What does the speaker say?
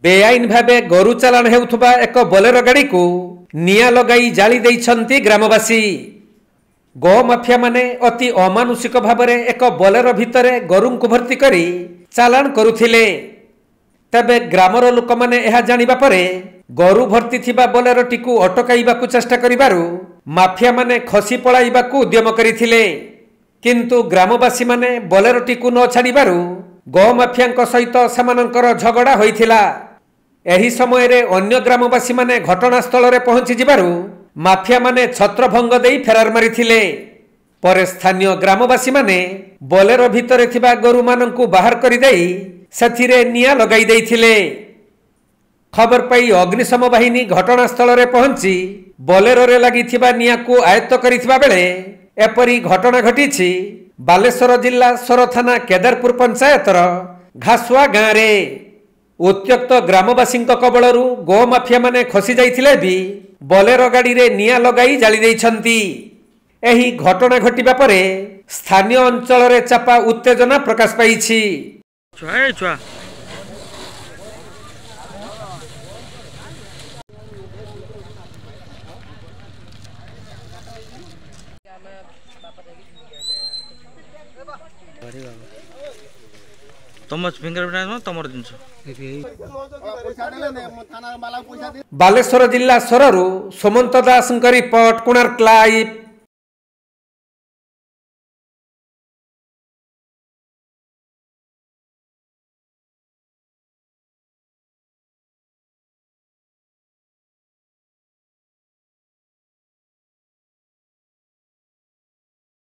बेआईन भावे गोरु चालाण हेउथुबा एक बोलेरो गाड़ी को निया लगाई जाली देइछंती ग्रामवासी। गो माफिया माने अति अमानुषिक भावरे एक बोलेरो भितरे गोरु को भर्ती करी चालाण करुथिले। तबे ग्रामर लोक माने एहा जानिबा परे गोरु भर्ती थिबा बोलेरो टिकु अटकाइबाकु चेष्टा करिबारु माफिया माने खसी पळाइबाकु उद्यम करिथिले। किंतु ग्रामवासी माने बोलेरो टिकु न छाडिबारु गो माफियांक सहित समानंकर झगड़ा होइथिला। एही समय रे अन्य ग्रामवासी माने घटनास्थल रे पहुंची जिबारु माफिया माने छत्रभंग देई फेरार मारिथिले। परे स्थानीय ग्रामवासी माने बोलेरो भितरे थिबा गोरु मानंकु बाहर करि देई सेथिरे निया लगाई देइथिले। खबर पाई अग्निशम बाहिनी घटनास्थल रे पहुंची बोलेरो रे लागिथिबा नियाकु आयत्त करिथिबा बेले एपरी घटना घटिछि बालेश्वर जिल्ला सोर थाना केदारपुर पंचायतर घासुआ गाँ रे। उत्त्यक्त ग्रामवासी कबलरू गो माफिया माने खसी जाइथिले भी बोलेरो गाड़ी रे निया लगाई जाली देइछंती। एही घटना घटिबा परे स्थानीय अंचल रे चापा उत्तेजना प्रकाश पाइछि। बालेश्वर जिला सोररू सुमंत दास रिपोर्ट कोणार्क लाइव।